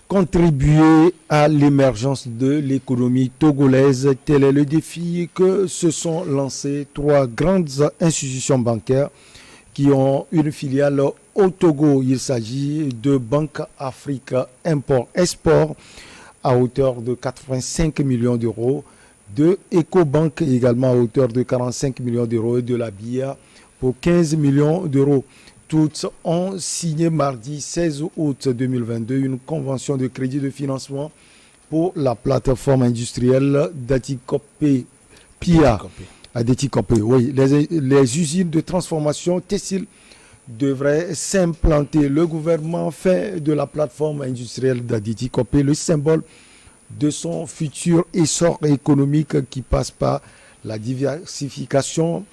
Contribuer à l'émergence de l'économie togolaise, tel est le défi que se sont lancés trois grandes institutions bancaires qui ont une filiale au Togo. Il s'agit de Banque Afrique Import-Export à hauteur de 85 millions d'euros, de Ecobank également à hauteur de 45 millions d'euros et de la BIA pour 15 millions d'euros. Toutes ont signé mardi 16 août 2022 une convention de crédit de financement pour la plateforme industrielle d'Atikopé PIA. Adetikopé, oui. Les usines de transformation textile devraient s'implanter. Le gouvernement fait de la plateforme industrielle d'Adetikopé le symbole de son futur essor économique qui passe par la diversification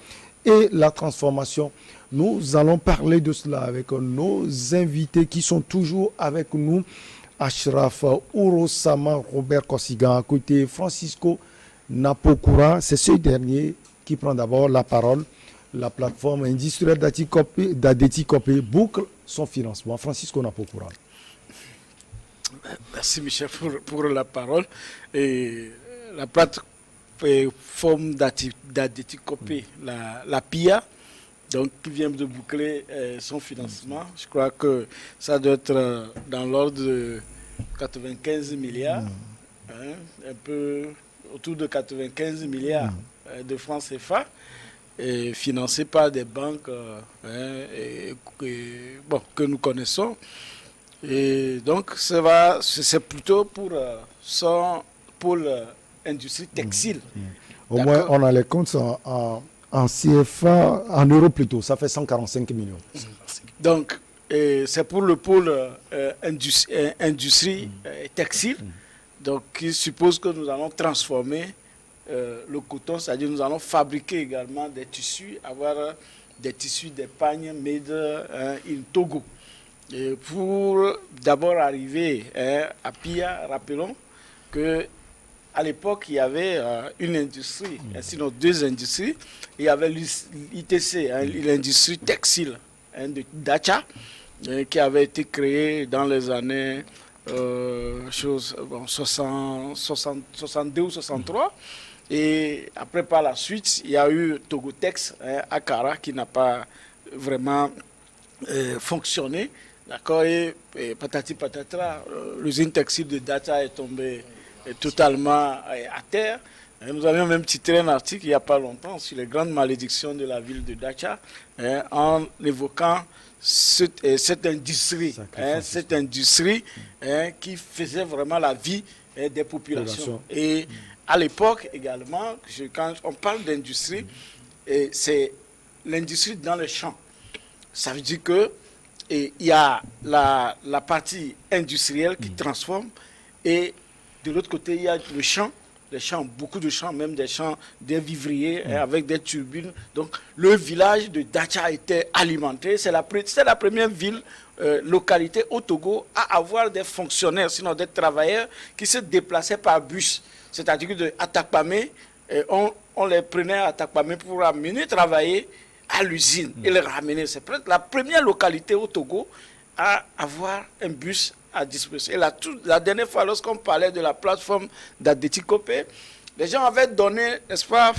et la transformation. Nous allons parler de cela avec nos invités qui sont toujours avec nous. Ashraf Urosama, Robert Kosigan, à côté Francisco Napokura. C'est ce dernier qui prend d'abord la parole. La plateforme industrielle d'Adetikopé boucle son financement. Francisco Napokura. Merci Michel pour la parole. Et la plateforme d'Adetikopé, la PIA, donc qui vient de boucler son financement. Je crois que ça doit être dans l'ordre de 95 milliards, un peu autour de 95 milliards de francs CFA, et financé par des banques que nous connaissons. Et donc, c'est plutôt pour son pôle industrie textile. Au moins, on a les comptes en CFA, en euros plutôt, ça fait 145 millions. Donc, c'est pour le pôle industrie textile, donc qui suppose que nous allons transformer le coton, c'est-à-dire nous allons fabriquer également des tissus, avoir des tissus d'épargne made in Togo. Et pour d'abord arriver à PIA, rappelons que à l'époque, il y avait une industrie, sinon deux industries. Il y avait l'ITC, l'industrie textile de Dacha, qui avait été créée dans les années 62 ou 63. Et après, par la suite, il y a eu Togotex, Akara, qui n'a pas vraiment fonctionné. D'accord, et patati patatra, l'usine textile de Dacha est tombée totalement à terre. Nous avions même titré un article il n'y a pas longtemps sur les grandes malédictions de la ville de Dacha, en évoquant cette industrie qui faisait vraiment la vie des populations. Et à l'époque également, quand on parle d'industrie, c'est l'industrie dans les champs. Ça veut dire que il y a la partie industrielle qui transforme, et de l'autre côté, il y a le champ, les champs, beaucoup de champs, même des champs, des vivriers avec des turbines. Donc, le village de Dacha était alimenté. C'est la première ville, localité au Togo à avoir des fonctionnaires, sinon des travailleurs qui se déplaçaient par bus. C'est-à-dire que de Atakpamé, on les prenait à Atakpamé pour amener travailler à l'usine et les ramener. C'est peut-être la première localité au Togo à avoir un bus à disposition. Et la dernière fois, lorsqu'on parlait de la plateforme d'Adetikopé, les gens avaient donné, n'est-ce pas,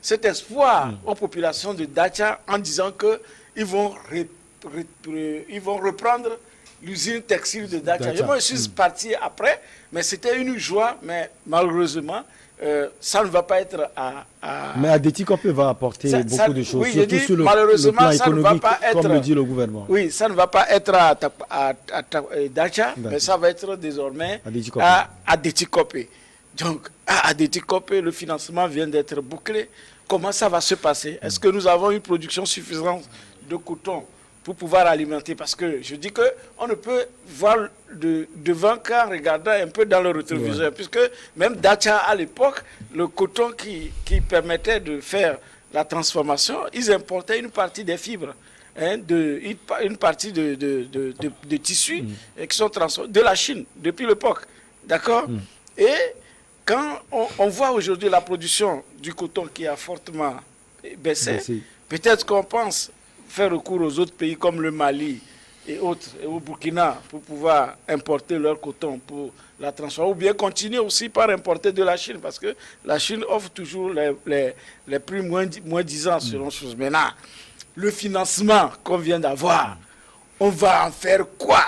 cet espoir aux populations de Dacha en disant qu'ils vont reprendre l'usine textile de Dacha. Moi, je suis parti après, mais c'était une joie, mais malheureusement, ça ne va pas être Mais Adetikopé va apporter beaucoup de choses, oui, surtout sur le malheureusement, plan ça ne va économique, pas être, comme le dit le gouvernement. Oui, ça ne va pas être à Dacha, mais ça va être désormais à Adetikopé. Donc, à Adetikopé, le financement vient d'être bouclé. Comment ça va se passer? Est-ce que nous avons une production suffisante de coton pour pouvoir alimenter? Parce que je dis qu'on ne peut voir devant qu'en regardant un peu dans le rétroviseur, puisque même Dacha, à l'époque, le coton qui permettait de faire la transformation, ils importaient une partie des fibres, une partie de tissus qui sont transformés de la Chine, depuis l'époque. D'accord? Et quand on voit aujourd'hui la production du coton qui a fortement baissé, peut-être qu'on pense faire recours aux autres pays comme le Mali, et autres, et au Burkina, pour pouvoir importer leur coton pour la transformer, ou bien continuer aussi par importer de la Chine, parce que la Chine offre toujours les prix moins 10 ans selon chose. Maintenant, le financement qu'on vient d'avoir, on va en faire quoi?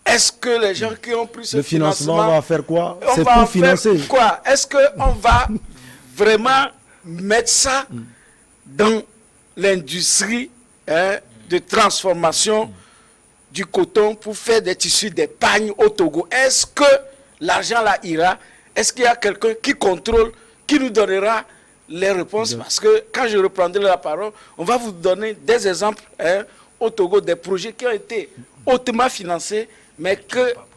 Est-ce que les gens qui ont pris ce financement, on va faire quoi? C'est pour financer quoi? Est-ce qu'on va vraiment mettre ça dans l'industrie de transformation du coton pour faire des tissus d'épargne au Togo? Est-ce que l'argent là ira? Est-ce qu'il y a quelqu'un qui contrôle, qui nous donnera les réponses? Parce que quand je reprendrai la parole, on va vous donner des exemples au Togo, des projets qui ont été hautement financés, mais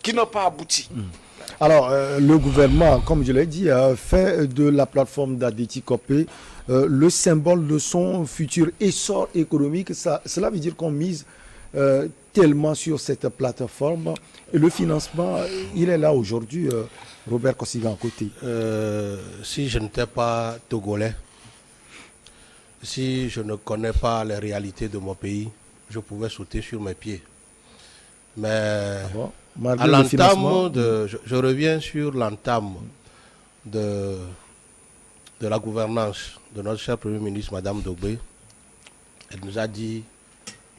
qui n'ont pas abouti. Alors, le gouvernement, comme je l'ai dit, a fait de la plateforme d'Adeti Copé le symbole de son futur essor économique. Cela veut dire qu'on mise tellement sur cette plateforme. Et le financement, il est là aujourd'hui, Robert Kossiga à côté. Si je n'étais pas togolais, si je ne connais pas les réalités de mon pays, je pouvais sauter sur mes pieds. Mais à l'entame je reviens sur l'entame de la gouvernance de notre cher Premier ministre, Madame Dogbé. Elle nous a dit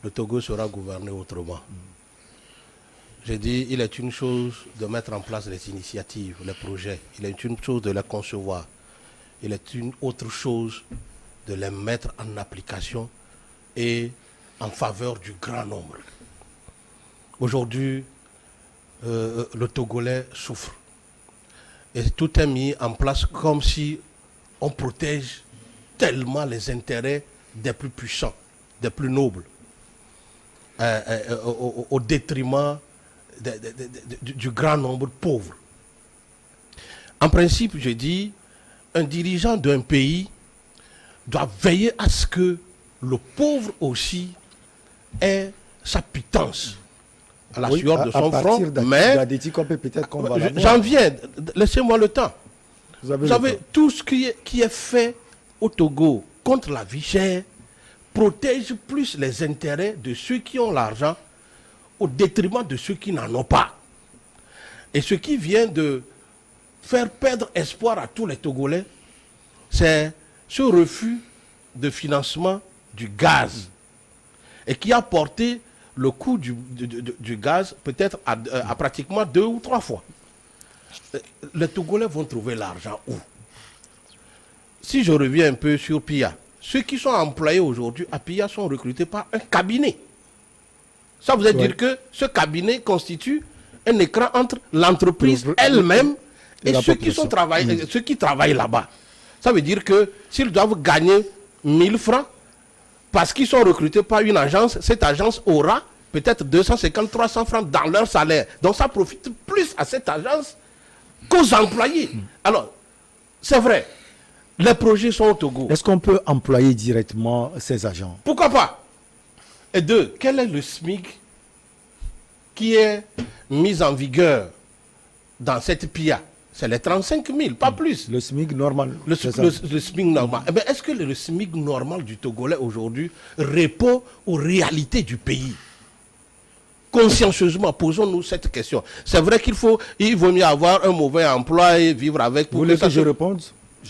le Togo sera gouverné autrement. J'ai dit, il est une chose de mettre en place les initiatives, les projets. Il est une chose de les concevoir. Il est une autre chose de les mettre en application et en faveur du grand nombre. Aujourd'hui, le Togolais souffre. Et tout est mis en place comme si on protège tellement les intérêts des plus puissants, des plus nobles, au détriment du grand nombre pauvre. En principe, je dis, un dirigeant d'un pays doit veiller à ce que le pauvre aussi ait sa pitance à la sueur de son front. Mais j'en viens, laissez-moi le temps. Vous savez, tout ce qui est fait au Togo contre la vie chère protège plus les intérêts de ceux qui ont l'argent au détriment de ceux qui n'en ont pas. Et ce qui vient de faire perdre espoir à tous les Togolais, c'est ce refus de financement du gaz et qui a porté le coût du gaz peut-être à pratiquement 2 ou 3 fois. Les Togolais vont trouver l'argent où? Si je reviens un peu sur PIA, ceux qui sont employés aujourd'hui à PIA sont recrutés par un cabinet. Ça veut dire que ce cabinet constitue un écran entre l'entreprise elle-même et ceux qui travaillent là-bas. Ça veut dire que s'ils doivent gagner 1000 francs, parce qu'ils sont recrutés par une agence, cette agence aura peut-être 250, 300 francs dans leur salaire. Donc ça profite plus à cette agence qu'aux employés. Alors, c'est vrai, les projets sont au Togo. Est-ce qu'on peut employer directement ces agents? Pourquoi pas? Et deux, quel est le SMIC qui est mis en vigueur dans cette PIA? C'est les 35 000, pas plus. Le SMIC normal. Le SMIC normal. Eh bien, est-ce que le SMIC normal du Togolais aujourd'hui répond aux réalités du pays? Consciencieusement, posons-nous cette question. C'est vrai qu'il vaut mieux avoir un mauvais emploi et vivre avec... Vous voulez que je réponde?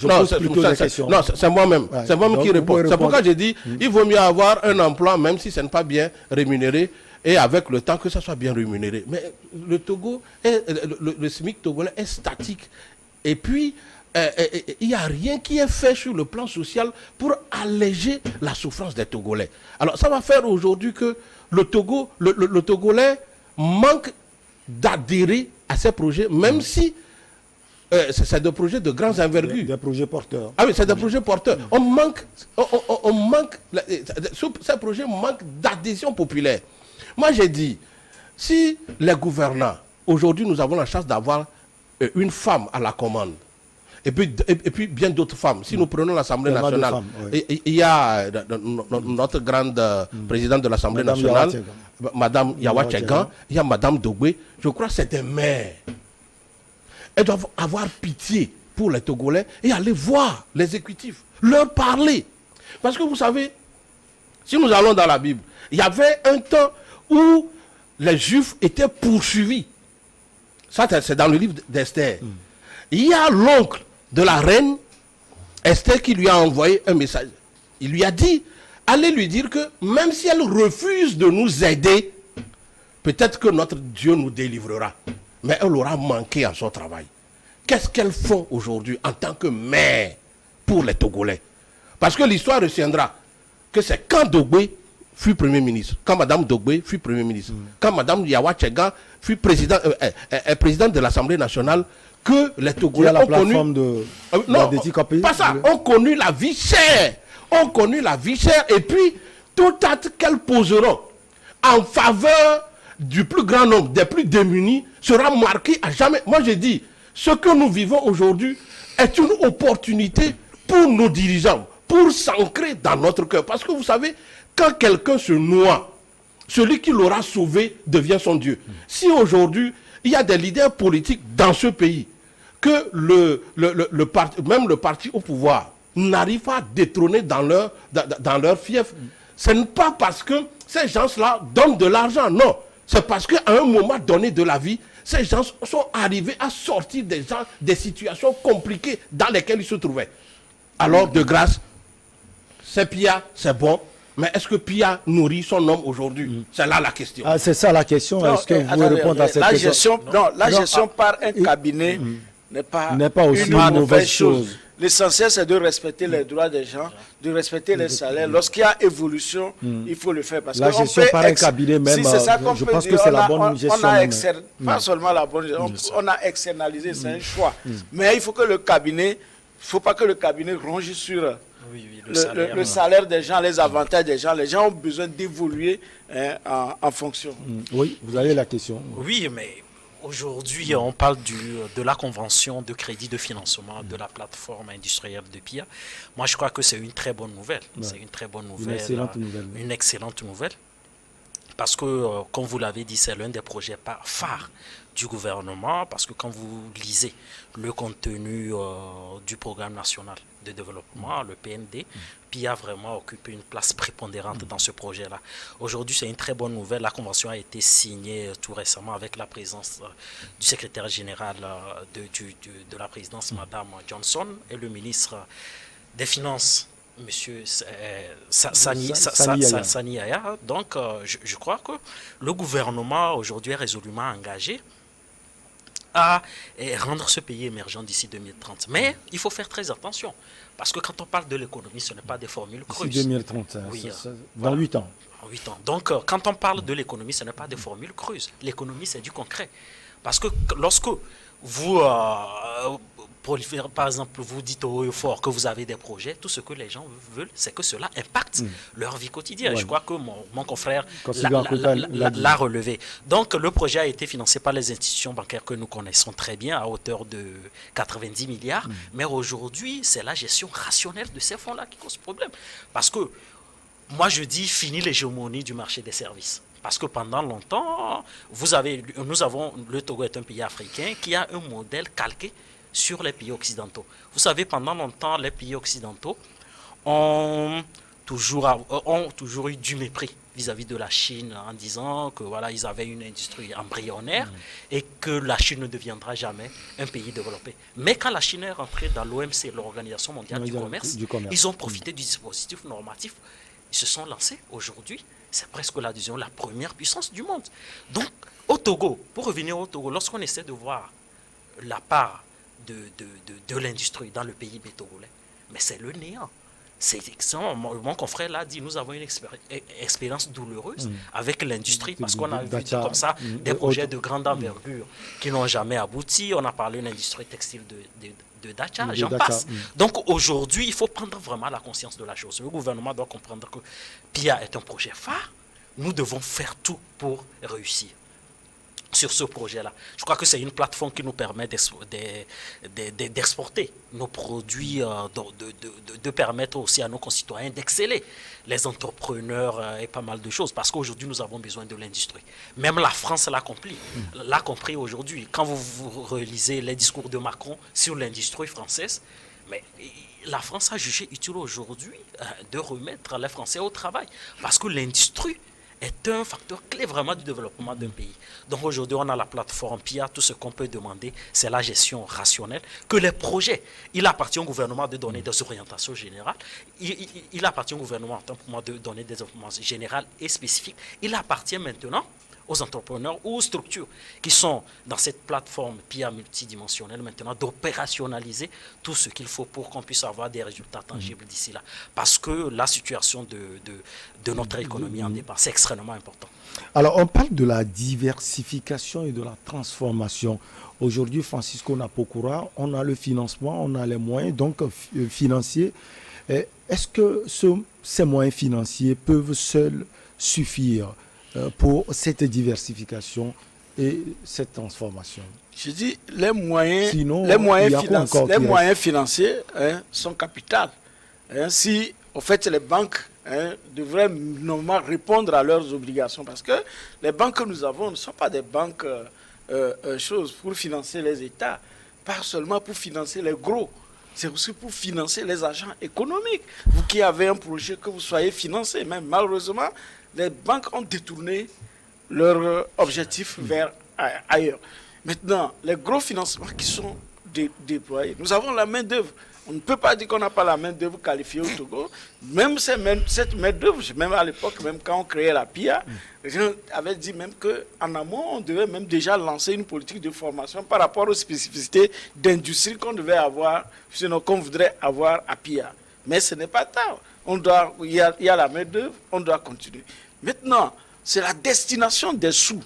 Non, c'est moi-même. Ouais. C'est moi-même qui réponds. C'est pourquoi j'ai dit, il vaut mieux avoir un emploi, même si ce n'est pas bien rémunéré, et avec le temps que ça soit bien rémunéré. Mais le Togo, le SMIC togolais est statique. Et puis, il n'y a rien qui est fait sur le plan social pour alléger la souffrance des Togolais. Alors, ça va faire aujourd'hui que le Togolais manque d'adhérer à ces projets, même si c'est des projets de grandes envergures. Des projets porteurs. Ah oui, c'est des projets porteurs. Ces projets manquent d'adhésion populaire. Moi, j'ai dit, si les gouvernants, aujourd'hui, nous avons la chance d'avoir une femme à la commande, et puis bien d'autres femmes. Si nous prenons l'Assemblée nationale, il y a notre grande présidente de l'Assemblée nationale, Madame Yawa Tchegan, il y a Madame Dogbé, je crois que c'est des mères. Elles doivent avoir pitié pour les Togolais et aller voir les exécutifs, leur parler. Parce que vous savez, si nous allons dans la Bible, il y avait un temps où les Juifs étaient poursuivis. Ça, c'est dans le livre d'Esther. Il y a l'oncle de la reine, Esther, qui lui a envoyé un message. Il lui a dit, allez lui dire que même si elle refuse de nous aider, peut-être que notre Dieu nous délivrera. Mais elle aura manqué à son travail. Qu'est-ce qu'elles font aujourd'hui en tant que mère pour les Togolais? Parce que l'histoire retiendra que c'est quand Dogbe fut Premier ministre, quand Mme Dogbe fut Premier ministre, quand Mme Yawa Tchega fut présidente de l'Assemblée nationale, que les Togolais ont connu... pas ça, ont connu la vie chère. Ont connu la vie chère et puis tout acte qu'elles poseront en faveur du plus grand nombre, des plus démunis, sera marqué à jamais. Moi je dis, ce que nous vivons aujourd'hui est une opportunité pour nos dirigeants, pour s'ancrer dans notre cœur. Parce que vous savez, quand quelqu'un se noie, celui qui l'aura sauvé devient son Dieu. Si aujourd'hui, il y a des leaders politiques dans ce pays, que même le parti au pouvoir n'arrive pas à détrôner dans leur fief, ce n'est pas parce que ces gens-là donnent de l'argent, non. C'est parce qu'à un moment donné de la vie, ces gens sont arrivés à sortir des situations compliquées dans lesquelles ils se trouvaient. Alors, de grâce, c'est Pia, c'est bon, mais est-ce que Pia nourrit son homme aujourd'hui? C'est là la question. Ah, c'est ça la question. Est-ce que vous pouvez répondre à cette question? La gestion par un cabinet n'est pas aussi une mauvaise chose. L'essentiel, c'est de respecter les droits des gens, de respecter les salaires. Lorsqu'il y a évolution, il faut le faire. Parce la gestion par un cabinet même, je pense que c'est la bonne gestion. Pas seulement la bonne gestion, on a externalisé, c'est un choix. Mais il faut que le cabinet, il ne faut pas que le cabinet ronge sur le salaire des gens, les avantages des gens. Les gens ont besoin d'évoluer en fonction. Oui, vous avez la question. Oui, mais... Aujourd'hui, on parle de la convention de crédit de financement de la plateforme industrielle de PIA. Moi, je crois que c'est une très bonne nouvelle. Ouais. C'est une très bonne nouvelle. Une excellente nouvelle. Parce que, comme vous l'avez dit, c'est l'un des projets phares du gouvernement. Parce que quand vous lisez le contenu du programme national de développement, le PND, PIA a vraiment occupé une place prépondérante dans ce projet-là. Aujourd'hui, c'est une très bonne nouvelle. La convention a été signée tout récemment avec la présence du secrétaire général de la présidence, Mme Johnson, et le ministre des Finances, M. Sani Yaya. Donc, je crois que le gouvernement aujourd'hui est résolument engagé à rendre ce pays émergent d'ici 2030. Mais il faut faire très attention. Parce que quand on parle de l'économie, ce n'est pas des formules creuses. D'ici 2030, oui, dans 8 ans. 8 ans. Donc, quand on parle de l'économie, ce n'est pas des formules creuses. L'économie, c'est du concret. Parce que lorsque vous, par exemple, vous dites au fort que vous avez des projets, tout ce que les gens veulent, c'est que cela impacte leur vie quotidienne. Ouais. Je crois que mon confrère l'a relevé. Donc, le projet a été financé par les institutions bancaires que nous connaissons très bien, à hauteur de 90 milliards. Mais aujourd'hui, c'est la gestion rationnelle de ces fonds-là qui cause problème. Parce que, moi, je dis, fini l'hégémonie du marché des services. Parce que pendant longtemps, le Togo est un pays africain qui a un modèle calqué sur les pays occidentaux. Vous savez, pendant longtemps, les pays occidentaux ont toujours eu du mépris vis-à-vis de la Chine en disant que voilà, ils avaient une industrie embryonnaire et que la Chine ne deviendra jamais un pays développé. Mais quand la Chine est rentrée dans l'OMC, l'Organisation mondiale du commerce, ils ont profité du dispositif normatif. Ils se sont lancés. Aujourd'hui, c'est presque la première puissance du monde. Donc, au Togo, pour revenir au Togo, lorsqu'on essaie de voir la part de l'industrie dans le PIB togolais, mais c'est le néant. Mon confrère l'a dit, nous avons une expérience douloureuse avec l'industrie parce qu'on a vu comme ça des projets de grande envergure qui n'ont jamais abouti. On a parlé de l'industrie textile de Dacha, j'en passe. Donc aujourd'hui, il faut prendre vraiment la conscience de la chose. Le gouvernement doit comprendre que PIA est un projet phare. Nous devons faire tout pour réussir sur ce projet-là. Je crois que c'est une plateforme qui nous permet d'exporter nos produits, de permettre aussi à nos concitoyens d'exceller, les entrepreneurs et pas mal de choses, parce qu'aujourd'hui, nous avons besoin de l'industrie. Même la France l'a compris aujourd'hui. Quand vous relisez les discours de Macron sur l'industrie française, mais la France a jugé utile aujourd'hui de remettre les Français au travail, parce que l'industrie est un facteur clé vraiment du développement d'un pays. Donc aujourd'hui, on a la plateforme PIA. Tout ce qu'on peut demander, c'est la gestion rationnelle. Que les projets, il appartient au gouvernement de donner des orientations générales. Il appartient au gouvernement, en tant que moi, de donner des informations générales et spécifiques. Il appartient maintenant aux entrepreneurs ou aux structures qui sont dans cette plateforme PIA multidimensionnelle maintenant d'opérationnaliser tout ce qu'il faut pour qu'on puisse avoir des résultats tangibles d'ici là. Parce que la situation de notre économie en dépend. C'est extrêmement important. Alors, on parle de la diversification et de la transformation. Aujourd'hui, Francisco Napokura, on a le financement, on a les moyens donc financiers. Est-ce que ces moyens financiers peuvent seuls suffire pour cette diversification et cette transformation? Je dis, les moyens financiers sont capitaux. Si, en fait, les banques devraient normalement répondre à leurs obligations, parce que les banques que nous avons ne sont pas des banques pour financer les États, pas seulement pour financer les gros, c'est aussi pour financer les agents économiques. Vous qui avez un projet, que vous soyez financé, mais malheureusement, les banques ont détourné leur objectif vers ailleurs. Maintenant, les gros financements qui sont déployés, nous avons la main-d'œuvre. On ne peut pas dire qu'on n'a pas la main-d'œuvre qualifiée au Togo. Même cette main-d'œuvre, même à l'époque, même quand on créait la PIA, les gens avaient dit même qu'en amont, on devait même déjà lancer une politique de formation par rapport aux spécificités d'industrie qu'on devait avoir, sinon qu'on voudrait avoir à PIA. Mais ce n'est pas tard. Il y a la main-d'œuvre, on doit continuer. Maintenant, c'est la destination des sous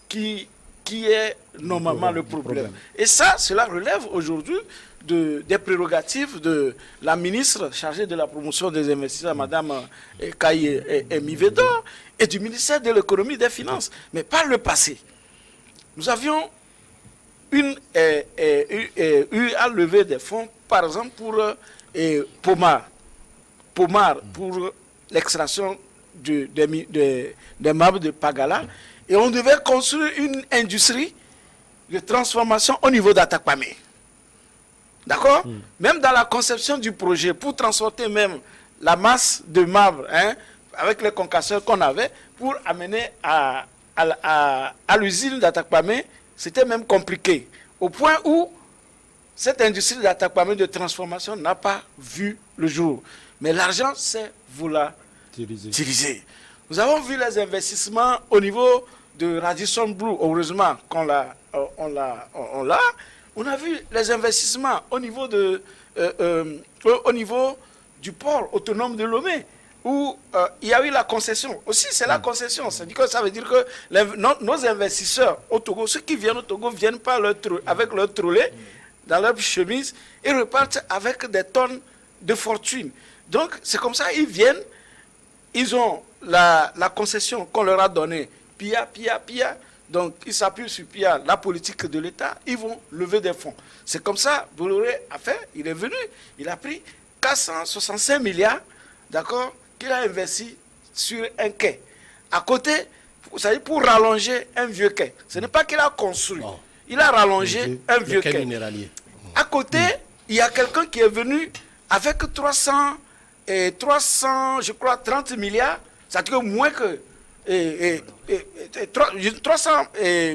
qui est normalement le problème. Et ça, cela relève aujourd'hui des prérogatives de la ministre chargée de la promotion des investisseurs, Mme Kaye Mivedor, et du ministère de l'économie et des finances. Mais par le passé, nous avions eu à lever des fonds, par exemple, pour Pomar, pour l'extraction des marbres de Pagala, et on devait construire une industrie de transformation au niveau d'Atakpamé. D'accord? Même dans la conception du projet, pour transporter même la masse de marbre, avec les concasseurs qu'on avait, pour amener à l'usine d'Atakpamé, c'était même compliqué. Au point où cette industrie d'Atakpamé de transformation n'a pas vu le jour. Mais l'argent s'est volatilisé. Nous avons vu les investissements au niveau de Radisson Blu, heureusement qu'on l'a. On a vu les investissements au niveau du port autonome de Lomé, où il y a eu la concession. Aussi, c'est la concession. Ça veut dire que nos investisseurs au Togo, ceux qui viennent au Togo, viennent pas avec leur trolley, dans leur chemise, et repartent avec des tonnes de fortune. Donc, c'est comme ça, ils viennent, ils ont la concession qu'on leur a donnée, PIA. Donc, ils s'appuient sur PIA, la politique de l'État, ils vont lever des fonds. C'est comme ça, Bolloré a fait, il est venu, il a pris 465 milliards, d'accord, qu'il a investi sur un quai. À côté, vous savez, pour rallonger un vieux quai. Ce n'est pas qu'il a construit, il a rallongé un vieux quai. À côté, il y a quelqu'un qui est venu avec 30 milliards, c'est-à-dire moins que 300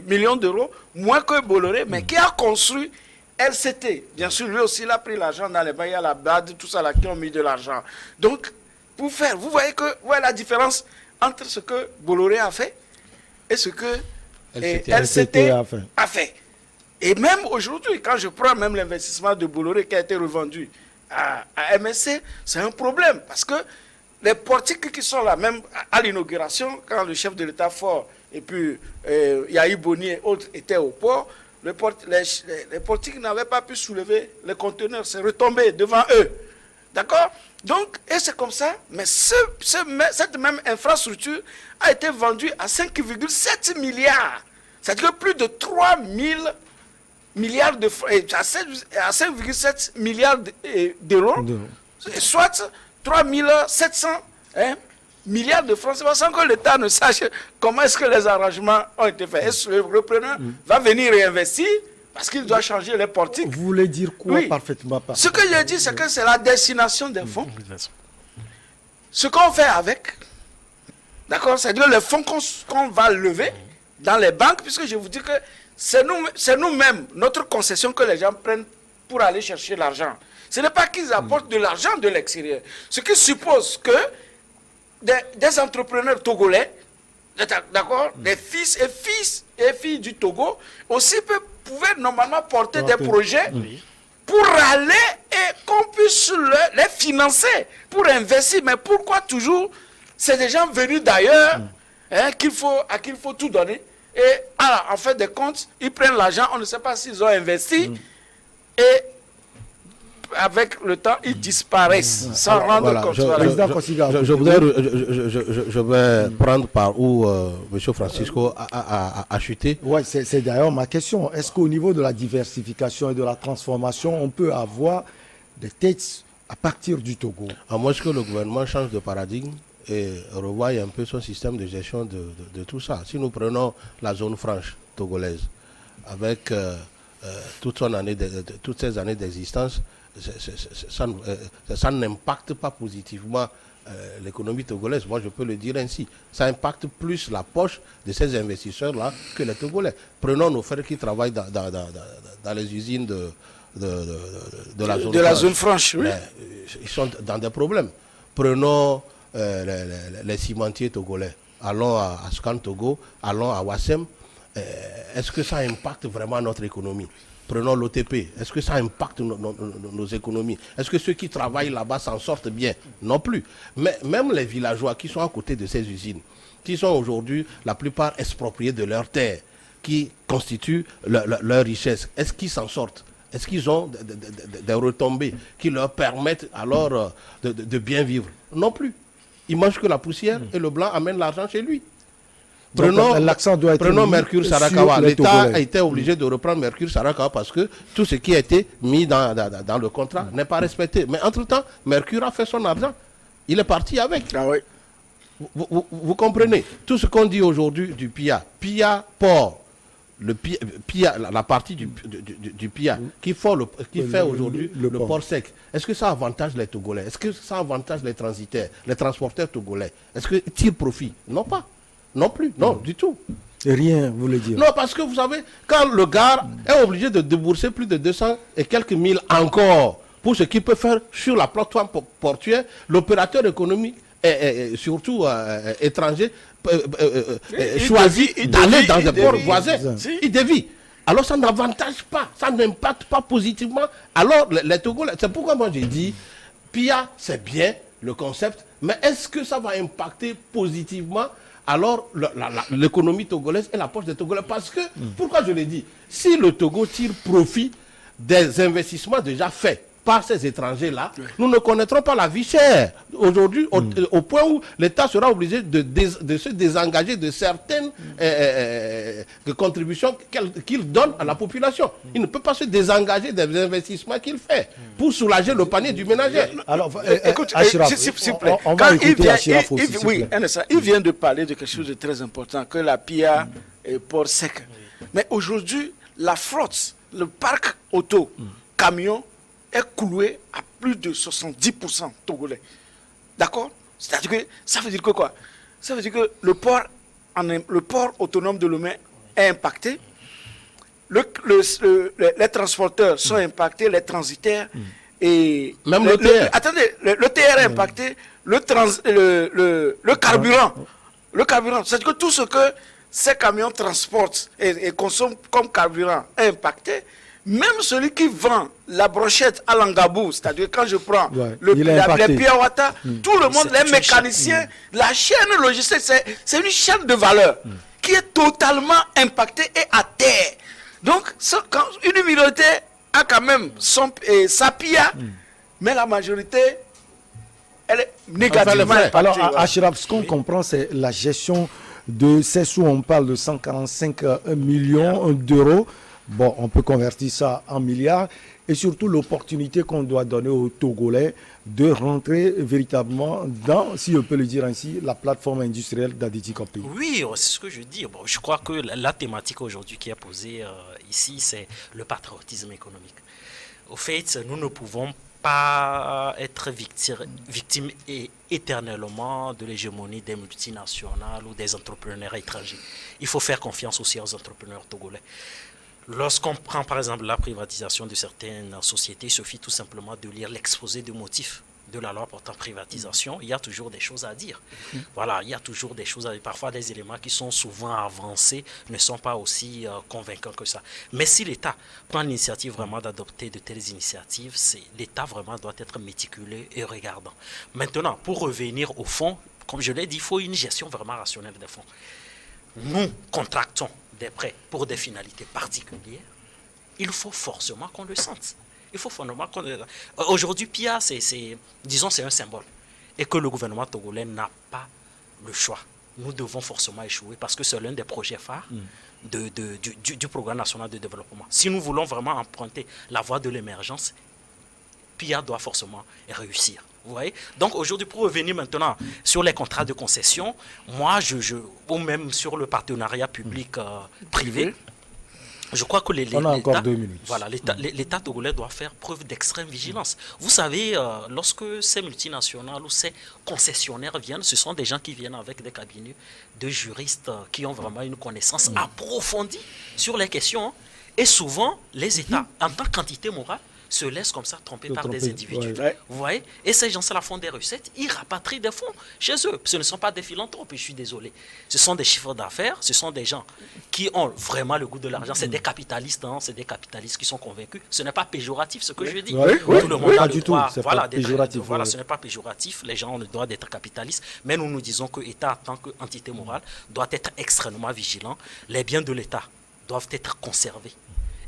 millions d'euros, moins que Bolloré, mais qui a construit LCT. Bien sûr, lui aussi, il a pris l'argent dans les bails, il y a la BAD, tout ça là, qui ont mis de l'argent. Donc, vous voyez la différence entre ce que Bolloré a fait et ce que LCT a fait. Et même aujourd'hui, quand je prends même l'investissement de Bolloré qui a été revendu à MSC, c'est un problème parce que les portiques qui sont là, même à l'inauguration, quand le chef de l'État fort et puis Yahi Boni et autres étaient au port, les portiques n'avaient pas pu soulever les conteneurs, c'est retombé devant eux. D'accord? Donc, et c'est comme ça, mais cette même infrastructure a été vendue à 5,7 milliards. C'est-à-dire que plus de 3 000 milliards de francs, à 5,7 milliards d'euros, soit 3 700 milliards de francs, sans que l'État ne sache comment est-ce que les arrangements ont été faits. Est-ce que le repreneur va venir réinvestir parce qu'il doit changer les portiques? Vous voulez dire quoi parfaitement? Ce que je dis, c'est que c'est la destination des fonds. Ce qu'on fait avec, D'accord? C'est-à-dire les fonds qu'on va lever dans les banques, puisque je vous dis que c'est nous-mêmes, notre concession que les gens prennent pour aller chercher l'argent. Ce n'est pas qu'ils apportent de l'argent de l'extérieur. Ce qui suppose que des entrepreneurs togolais, d'accord, des fils et filles du Togo, aussi pouvaient normalement porter des projets pour aller et qu'on puisse les financer, pour investir. Mais pourquoi toujours c'est des gens venus d'ailleurs à qui il faut tout donner? Et en fait des comptes, ils prennent l'argent, on ne sait pas s'ils ont investi, et avec le temps, ils disparaissent sans rendre compte. Je vais prendre par où M. Francisco a chuté. Oui, c'est d'ailleurs ma question. Est-ce qu'au niveau de la diversification et de la transformation, on peut avoir des têtes à partir du Togo? À moins que le gouvernement change de paradigme et revoie un peu son système de gestion de tout ça. Si nous prenons la zone franche togolaise, avec toutes ces années d'existence, ça n'impacte pas positivement l'économie togolaise. Moi, je peux le dire ainsi. Ça impacte plus la poche de ces investisseurs-là que les Togolais. Prenons nos frères qui travaillent dans les usines de la zone franche. Oui. Ils sont dans des problèmes. Prenons les cimentiers togolais. Allons à Scan Togo, allons à Wassem. Est-ce que ça impacte vraiment notre économie? Prenons l'OTP. Est-ce que ça impacte nos économies? Est-ce que ceux qui travaillent là-bas s'en sortent bien? Non plus. Mais même les villageois qui sont à côté de ces usines, qui sont aujourd'hui la plupart expropriés de leurs terres, qui constituent leur richesse, est-ce qu'ils s'en sortent? Est-ce qu'ils ont des retombées qui leur permettent alors de bien vivre? Non plus. Ils mangent que la poussière et le blanc amène l'argent chez lui. Prenons Mercure Sarakawa. L'État a été obligé de reprendre Mercure Sarakawa parce que tout ce qui a été mis dans le contrat n'est pas respecté. Mais entre-temps, Mercure a fait son argent. Il est parti avec. Ah oui. Vous comprenez? Tout ce qu'on dit aujourd'hui du PIA. PIA Port. La partie du PIA qui fait aujourd'hui le port sec. Est-ce que ça avantage les Togolais? Est-ce que ça avantage les transitaires, les transporteurs togolais? Est-ce qu'ils tirent profit? Non pas. Non plus, non, du tout. Rien, vous voulez dire? Non, parce que vous savez, quand le gars est obligé de débourser plus de 200 et quelques mille encore pour ce qu'il peut faire sur la plateforme portuaire, l'opérateur économique et surtout étranger choisit d'aller dans des ports voisins. Il dévie. Alors ça n'avantage pas, ça n'impacte pas positivement. Alors les Togolais, c'est pourquoi moi j'ai dit, PIA c'est bien le concept, mais est-ce que ça va impacter positivement alors l'économie togolaise et la poche des Togolais? Parce que, pourquoi je l'ai dit, si le Togo tire profit des investissements déjà faits par ces étrangers-là, nous ne connaîtrons pas la vie chère. Aujourd'hui, au point où l'État sera obligé de se désengager de certaines contributions qu'il donne à la population. Il ne peut pas se désengager des investissements qu'il fait pour soulager le panier du ménager. Alors, écoute, s'il vous plaît, il vient de parler de quelque chose de très important, que la PIA est port sec. Mais aujourd'hui, la flotte, le parc auto, camion, est cloué à plus de 70% togolais. D'accord? C'est-à-dire que ça veut dire que quoi? Ça veut dire que le port autonome de Lomé est impacté. Les transporteurs sont impactés, les transitaires et même le TR. Attendez, le TR est impacté, le carburant. Le carburant, c'est-à-dire que tout ce que ces camions transportent et consomment comme carburant est impacté. Même celui qui vend la brochette à l'Angabou, c'est-à-dire quand je prends les Piawata, tout le monde, les mécaniciens, la chaîne logistique, c'est une chaîne de valeur qui est totalement impactée et à terre. Donc, quand une minorité a quand même sa PIA, mais la majorité, elle est négativement impactée. Alors, Achraf, ce qu'on comprend, c'est la gestion de ces sous. On parle de 145 millions d'euros. Bon, on peut convertir ça en milliards et surtout l'opportunité qu'on doit donner aux Togolais de rentrer véritablement dans, si on peut le dire ainsi, la plateforme industrielle d'Aditi Kopi. Oui, c'est ce que je dis. Bon, je crois que la thématique aujourd'hui qui est posée ici, c'est le patriotisme économique. Au fait, nous ne pouvons pas être victime éternellement de l'hégémonie des multinationales ou des entrepreneurs étrangers. Il faut faire confiance aussi aux entrepreneurs togolais. Lorsqu'on prend par exemple la privatisation de certaines sociétés, il suffit tout simplement de lire l'exposé de motifs de la loi portant privatisation. Il y a toujours des choses à dire. Voilà, il y a toujours des choses à dire. Parfois, des éléments qui sont souvent avancés ne sont pas aussi convaincants que ça. Mais si l'État prend l'initiative vraiment d'adopter de telles initiatives, l'État vraiment doit être méticuleux et regardant. Maintenant, pour revenir au fond, comme je l'ai dit, il faut une gestion vraiment rationnelle des fonds. Nous contractons des prêts pour des finalités particulières, il faut forcément qu'on le sente. Il faut forcément qu'on le... Aujourd'hui, PIA, disons, c'est un symbole. Et que le gouvernement togolais n'a pas le choix. Nous devons forcément échouer parce que c'est l'un des projets phares du Programme national de développement. Si nous voulons vraiment emprunter la voie de l'émergence, PIA doit forcément réussir. Vous voyez? Donc aujourd'hui, pour revenir maintenant sur les contrats de concession, moi, ou même sur le partenariat public-privé, je crois que on a encore 2 minutes. Voilà, l'État togolais doit faire preuve d'extrême vigilance. Vous savez, lorsque ces multinationales ou ces concessionnaires viennent, ce sont des gens qui viennent avec des cabinets de juristes qui ont vraiment une connaissance approfondie sur les questions. Et souvent, les États, en tant qu'entité morale, se laissent comme ça tromper par des individus. Ouais. Vous voyez? Et ces gens-là font des recettes, ils rapatrient des fonds chez eux. Ce ne sont pas des philanthropes, je suis désolé. Ce sont des chiffres d'affaires, ce sont des gens qui ont vraiment le goût de l'argent. C'est des capitalistes, hein, c'est des capitalistes qui sont convaincus. Ce n'est pas péjoratif ce que je dis. Tout le monde a le droit. Voilà, ce n'est pas péjoratif. Les gens ont le droit d'être capitalistes. Mais nous disons que l'État, en tant qu'entité morale, doit être extrêmement vigilant. Les biens de l'État doivent être conservés.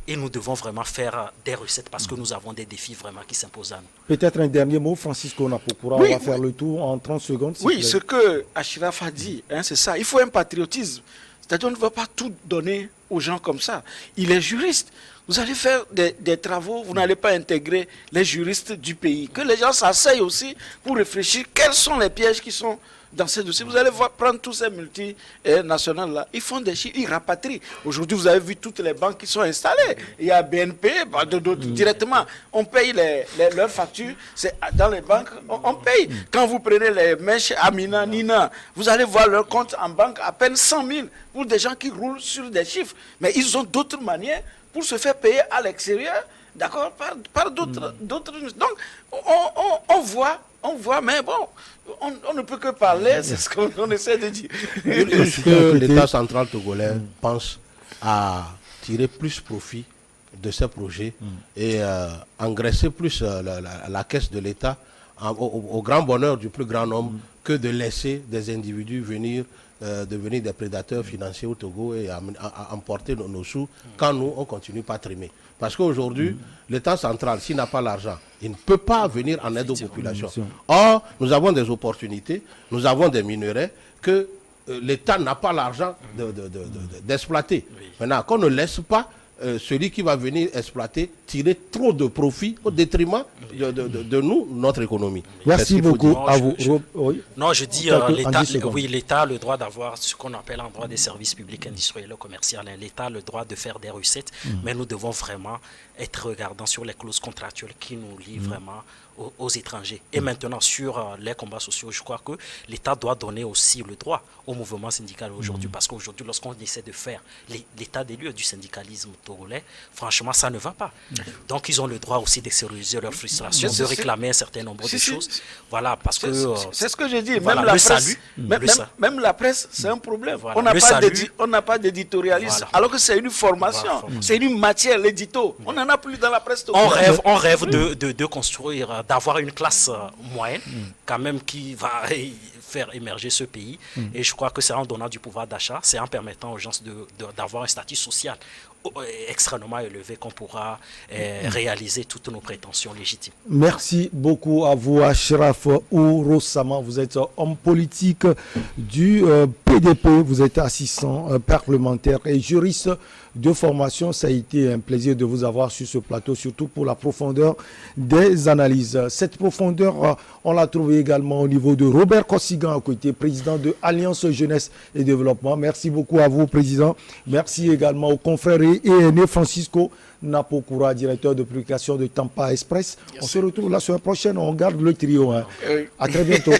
Et nous devons vraiment faire des recettes parce que nous avons des défis vraiment qui s'imposent à nous. Peut-être un dernier mot, Francisco Napokura, on va faire le tour en 30 secondes. Oui, ce que Achraf a dit, hein, c'est ça. Il faut un patriotisme. C'est-à-dire qu'on ne va pas tout donner aux gens comme ça. Il est juriste. Vous allez faire des travaux, vous n'allez pas intégrer les juristes du pays. Que les gens s'asseyent aussi pour réfléchir quels sont les pièges qui sont dans ces dossiers. Vous allez prendre tous ces multinationales-là, ils font des chiffres, ils rapatrient. Aujourd'hui, vous avez vu toutes les banques qui sont installées. Il y a BNP, d'autres directement. On paye leurs factures, c'est dans les banques, on paye. Quand vous prenez les mèches Amina, Nina, vous allez voir leur compte en banque à peine 100 000 pour des gens qui roulent sur des chiffres. Mais ils ont d'autres manières pour se faire payer à l'extérieur, d'accord, par d'autres. Donc, on voit, mais bon, on ne peut que parler, c'est ce qu'on essaie de dire. Est-ce que l'État central togolais pense à tirer plus profit de ces projets et engraisser plus la caisse de l'État au grand bonheur du plus grand nombre que de laisser des individus venir devenir des prédateurs financiers au Togo et à emporter nos sous quand nous, on continue pas à trimer. Parce qu'aujourd'hui, l'État central, s'il n'a pas l'argent, il ne peut pas venir en aide aux populations. Or, nous avons des opportunités, nous avons des minerais que l'État n'a pas l'argent d'exploiter. Maintenant, qu'on ne laisse pas celui qui va venir exploiter tirer trop de profit au détriment de nous, notre économie. Merci beaucoup à vous. Non, je dis l'État a le droit d'avoir ce qu'on appelle en droit des services publics industriels et commerciaux. L'État a le droit de faire des recettes, mais nous devons vraiment être regardants sur les clauses contractuelles qui nous lient vraiment aux étrangers. Et maintenant, sur les combats sociaux, je crois que l'État doit donner aussi le droit au mouvement syndical aujourd'hui, parce qu'aujourd'hui, lorsqu'on essaie de faire l'état des lieux du syndicalisme togolais, franchement, ça ne va pas. Donc, ils ont le droit aussi d'extérioriser leur frustration, de réclamer un certain nombre de choses. Voilà, parce que... C'est ce que j'ai dit. Voilà, même la presse, c'est un problème. Voilà, on n'a pas d'éditorialisme, alors que c'est une formation, c'est une matière, l'édito. On n'en a plus dans la presse togolaise. On rêve de construire, d'avoir une classe moyenne, quand même, qui va faire émerger ce pays. Et je crois que c'est en donnant du pouvoir d'achat, c'est en permettant aux gens d'avoir un statut social extrêmement élevé qu'on pourra réaliser toutes nos prétentions légitimes. Merci beaucoup à vous, Achraf Ouro Sama. Vous êtes homme politique du PDP, vous êtes assistant parlementaire et juriste de formation. Ça a été un plaisir de vous avoir sur ce plateau, surtout pour la profondeur des analyses. Cette profondeur, on l'a trouvée également au niveau de Robert Kossigan, qui était président de Alliance Jeunesse et Développement. Merci beaucoup à vous, président. Merci également au confrère et aîné Francisco Napokura, directeur de publication de Tampa Express. On se retrouve la semaine prochaine. On garde le trio. Hein. À très bientôt.